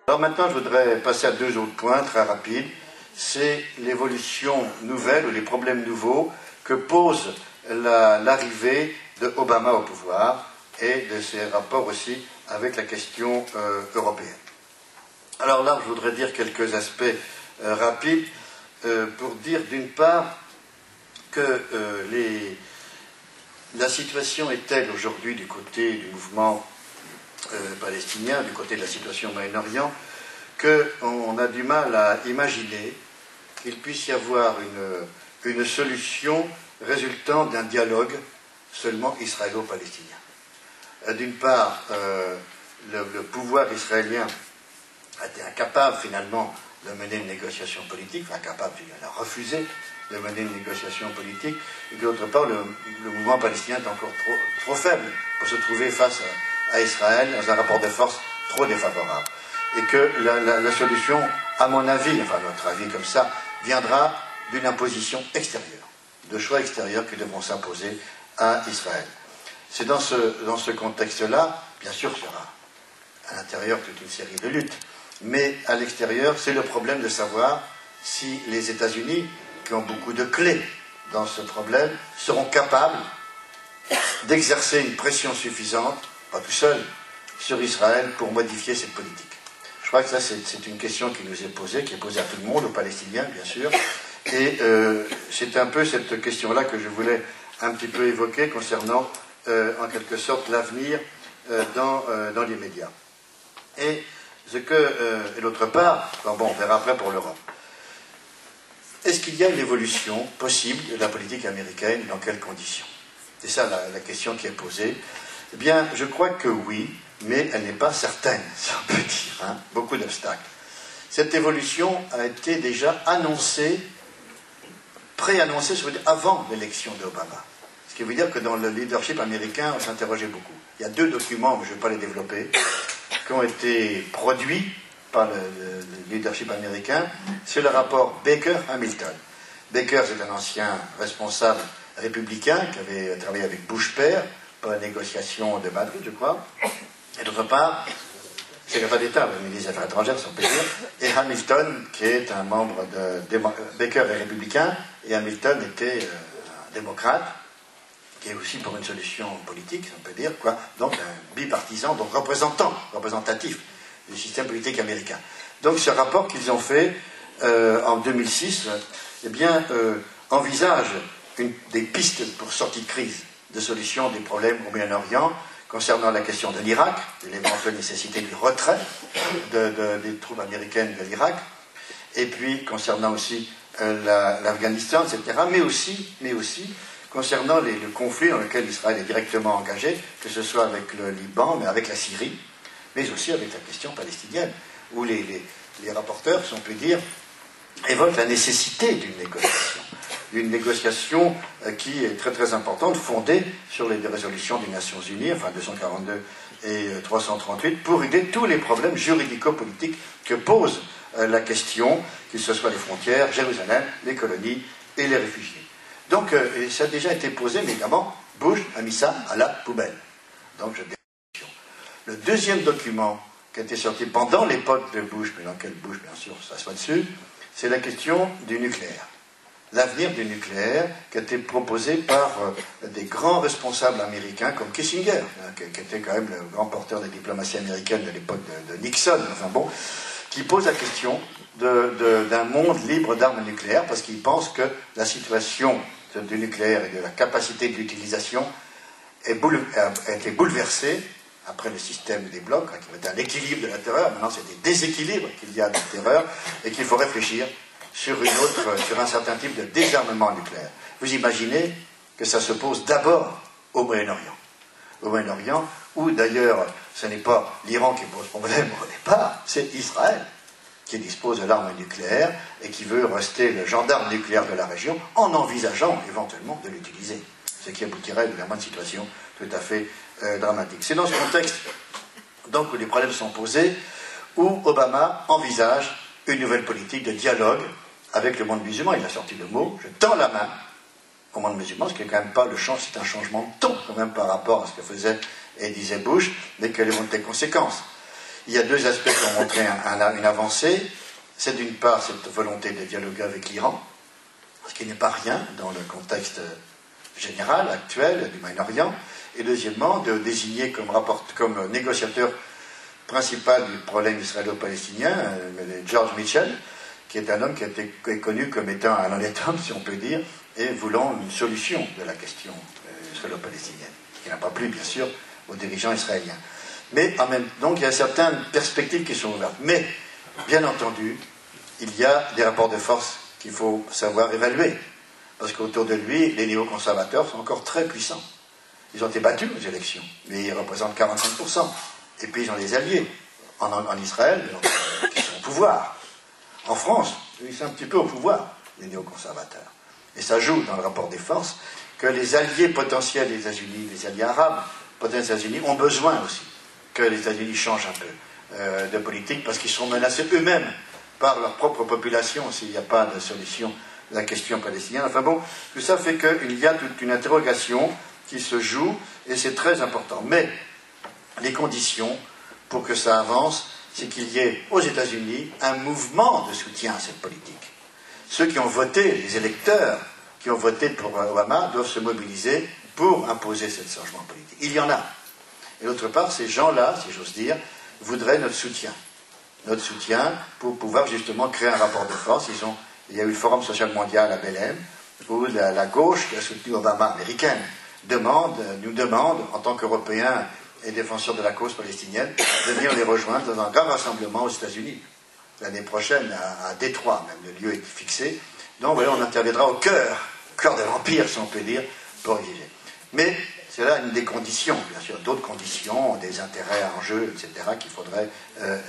Alors maintenant, je voudrais passer à deux autres points très rapides. C'est l'évolution nouvelle ou les problèmes nouveaux que pose l'arrivée de Obama au pouvoir et de ses rapports aussi avec la question européenne. Alors là, je voudrais dire quelques aspects rapides pour dire d'une part que la situation est telle aujourd'hui du côté du mouvement palestinien, du côté de la situation au Moyen-Orient, qu'on a du mal à imaginer qu'il puisse y avoir une solution résultant d'un dialogue seulement israélo-palestinien. D'une part, le pouvoir israélien a été incapable finalement de mener une négociation politique, incapable, il a refusé de mener une négociation politique, et d'autre part, le mouvement palestinien est encore trop faible pour se trouver face à Israël dans un rapport de force trop défavorable. Et que la solution, à mon avis, enfin notre avis comme ça, viendra d'une imposition extérieure, de choix extérieurs qui devront s'imposer à Israël. C'est dans ce contexte-là, bien sûr, qu'il y aura à l'intérieur toute une série de luttes, mais à l'extérieur, c'est le problème de savoir si les États-Unis, qui ont beaucoup de clés dans ce problème, seront capables d'exercer une pression suffisante, pas tout seuls, sur Israël pour modifier cette politique. Je crois que ça, c'est une question qui nous est posée, qui est posée à tout le monde, aux Palestiniens, bien sûr, et c'est un peu cette question-là que je voulais un petit peu évoquer concernant, en quelque sorte, l'avenir dans l'immédiat. Et d'autre part, bon, on verra après pour l'Europe. Est-ce qu'il y a une évolution possible de la politique américaine, dans quelles conditions? C'est ça la question qui est posée. Eh bien, je crois que oui, mais elle n'est pas certaine, si on peut dire, hein, beaucoup d'obstacles. Cette évolution a été déjà annoncée, préannoncée, je veux dire, avant l'élection d'Obama. Ce qui veut dire que dans le leadership américain, on s'interrogeait beaucoup. Il y a deux documents, mais je ne vais pas les développer, qui ont été produits par le leadership américain. C'est le rapport Baker-Hamilton. Baker, c'est un ancien responsable républicain qui avait travaillé avec Bush père pour la négociation de Madrid, je crois. Et d'autre part, secrétaire d'État, le ministre des Affaires étrangères, si on peut dire, et Hamilton, qui est un membre de Baker est républicain, et Hamilton était un démocrate, qui est aussi pour une solution politique, si on peut dire, quoi. Donc un bipartisan, donc représentatif du système politique américain. Donc ce rapport qu'ils ont fait en 2006, eh bien, envisage des pistes pour sortie de crise, de solution des problèmes au Moyen-Orient, concernant la question de l'Irak, de l'éventuelle nécessité du retrait des troupes américaines de l'Irak, et puis concernant aussi l'Afghanistan, etc., mais aussi concernant le conflit dans lequel Israël est directement engagé, que ce soit avec le Liban, mais avec la Syrie, mais aussi avec la question palestinienne, où les rapporteurs, si on peut dire, évoquent la nécessité d'une négociation qui est très très importante, fondée sur les résolutions des Nations Unies, enfin 242 et 338, pour régler tous les problèmes juridico-politiques que pose la question, qu'il se soit les frontières, Jérusalem, les colonies et les réfugiés. Donc ça a déjà été posé, mais évidemment, Bush a mis ça à la poubelle. Donc le deuxième document qui a été sorti pendant l'époque de Bush, mais dans quel Bush, bien sûr, ça soit dessus, c'est la question du nucléaire. L'avenir du nucléaire qui a été proposé par des grands responsables américains comme Kissinger, qui était quand même le grand porteur de la diplomatie américaine de l'époque de Nixon, enfin bon, qui pose la question d'un monde libre d'armes nucléaires, parce qu'il pense que la situation du nucléaire et de la capacité de l'utilisation a été bouleversée après le système des blocs, qui était un équilibre de la terreur. Maintenant c'est des déséquilibres qu'il y a de terreur, et qu'il faut réfléchir sur un certain type de désarmement nucléaire. Vous imaginez que ça se pose d'abord au Moyen-Orient. Au Moyen-Orient, où d'ailleurs ce n'est pas l'Iran qui pose problème au départ, c'est Israël qui dispose de l'arme nucléaire et qui veut rester le gendarme nucléaire de la région en envisageant éventuellement de l'utiliser. Ce qui aboutirait évidemment à une situation tout à fait dramatique. C'est dans ce contexte donc où les problèmes sont posés, où Obama envisage une nouvelle politique de dialogue avec le monde musulman. Il a sorti le mot « je tends la main » au monde musulman, ce qui n'est quand même pas le change, c'est un changement de ton quand même par rapport à ce que faisait et disait Bush, mais quelles vont être les conséquences? il y a deux aspects qui ont montré une avancée. C'est d'une part cette volonté de dialoguer avec l'Iran, ce qui n'est pas rien dans le contexte général, actuel, du Moyen-Orient, et deuxièmement, de désigner comme négociateur principal du problème israélo-palestinien George Mitchell, qui est un homme qui a été connu comme étant un honnête homme, si on peut dire, et voulant une solution de la question israélo-palestinienne, qui n'a pas plu, bien sûr, aux dirigeants israéliens. Mais en même temps, il y a certaines perspectives qui sont ouvertes. Mais, bien entendu, il y a des rapports de force qu'il faut savoir évaluer. Parce qu'autour de lui, les néoconservateurs sont encore très puissants. Ils ont été battus aux élections, mais ils représentent 45%. Et puis ils ont des alliés en Israël qui sont au pouvoir. En France, ils sont un petit peu au pouvoir, les néoconservateurs. Et ça joue dans le rapport des forces que les alliés potentiels des États-Unis, les alliés arabes potentiels des États-Unis, ont besoin aussi que les États-Unis changent un peu de politique parce qu'ils sont menacés eux-mêmes par leur propre population s'il n'y a pas de solution à la question palestinienne. Enfin bon, tout ça fait qu'il y a toute une interrogation qui se joue et c'est très important. Mais les conditions pour que ça avance, c'est qu'il y ait aux États-Unis un mouvement de soutien à cette politique. Ceux qui ont voté, les électeurs qui ont voté pour Obama, doivent se mobiliser pour imposer ce changement politique. Il y en a. Et d'autre part, ces gens-là, si j'ose dire, voudraient notre soutien. Notre soutien pour pouvoir justement créer un rapport de force. Il y a eu le Forum social mondial à Belém, où la gauche qui a soutenu Obama américaine nous demande, en tant qu'Européens et défenseurs de la cause palestinienne, de venir les rejoindre dans un grand rassemblement aux États-Unis. L'année prochaine, à Détroit, même le lieu est fixé. Donc voilà, on interviendra au cœur de l'Empire, si on peut dire, pour exiger. Mais c'est là une des conditions, bien sûr, d'autres conditions, des intérêts en jeu, etc., qu'il faudrait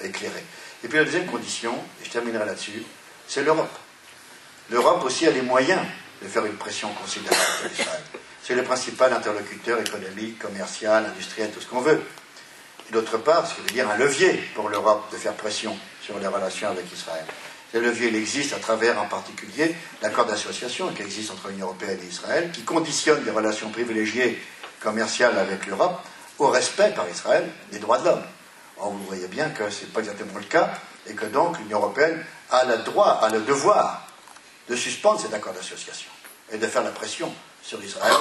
éclairer. Et puis la deuxième condition, et je terminerai là-dessus, c'est l'Europe. L'Europe aussi a les moyens de faire une pression considérable sur Israël. C'est le principal interlocuteur économique, commercial, industriel, tout ce qu'on veut. Et d'autre part, ce qui veut dire un levier pour l'Europe de faire pression sur les relations avec Israël. Ce levier, il existe à travers, en particulier, l'accord d'association qui existe entre l'Union européenne et Israël, qui conditionne des relations privilégiées commerciales avec l'Europe au respect par Israël des droits de l'homme. Or, vous voyez bien que ce n'est pas exactement le cas, et que donc l'Union européenne a le devoir de suspendre cet accord d'association et de faire la pression sur Israël,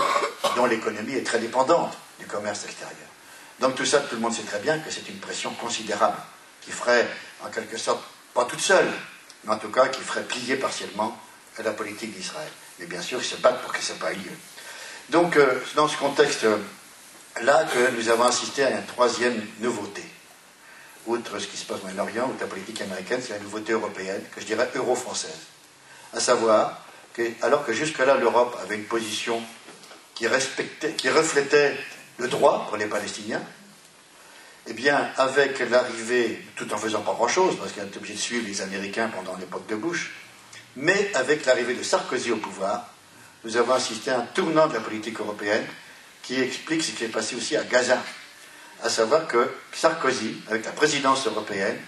dont l'économie est très dépendante du commerce extérieur. Donc tout ça, tout le monde sait très bien que c'est une pression considérable, qui ferait, en quelque sorte, pas toute seule, mais en tout cas qui ferait plier partiellement la politique d'Israël. Mais bien sûr, ils se battent pour que ça n'ait pas eu lieu. Donc, c'est dans ce contexte-là que nous avons assisté à une troisième nouveauté. Outre ce qui se passe au Moyen-Orient, outre la politique américaine, c'est la nouveauté européenne, que je dirais euro-française. À savoir que, alors que jusque-là, l'Europe avait une position qui reflétait le droit pour les Palestiniens, eh bien, avec l'arrivée, tout en faisant pas grand-chose, parce qu'elle est obligée de suivre les Américains pendant l'époque de Bush, mais avec l'arrivée de Sarkozy au pouvoir, nous avons assisté à un tournant de la politique européenne qui explique ce qui est passé aussi à Gaza. À savoir que Sarkozy, avec la présidence européenne,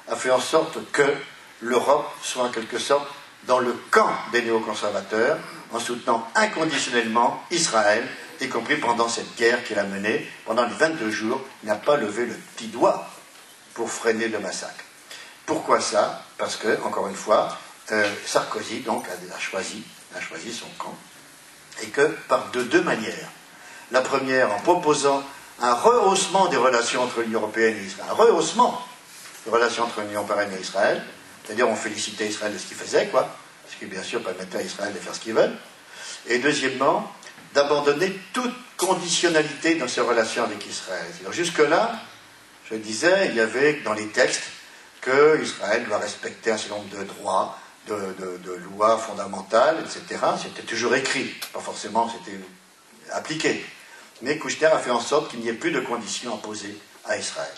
a fait en sorte que l'Europe soit en quelque sorte dans le camp des néoconservateurs, en soutenant inconditionnellement Israël, y compris pendant cette guerre qu'il a menée. Pendant les 22 jours, il n'a pas levé le petit doigt pour freiner le massacre. Pourquoi ça? Parce que, encore une fois, Sarkozy donc, a choisi son camp, et que par deux manières. La première, en proposant un rehaussement des relations entre l'Union européenne et Israël, un rehaussement des relations entre l'Union européenne et Israël, c'est-à-dire on félicitait Israël de ce qu'il faisait, ce qui bien sûr permettait à Israël de faire ce qu'il veut, et deuxièmement, d'abandonner toute conditionnalité dans ses relations avec Israël. Alors jusque-là, je disais, il y avait dans les textes que Israël doit respecter un certain nombre de droits, de lois fondamentales, etc. C'était toujours écrit, pas forcément c'était appliqué. Mais Kouchner a fait en sorte qu'il n'y ait plus de conditions imposées à Israël.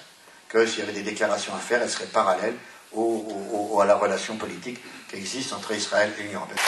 Que s'il y avait des déclarations à faire, elles seraient parallèles à la relation politique qui existe entre Israël et l'Union européenne.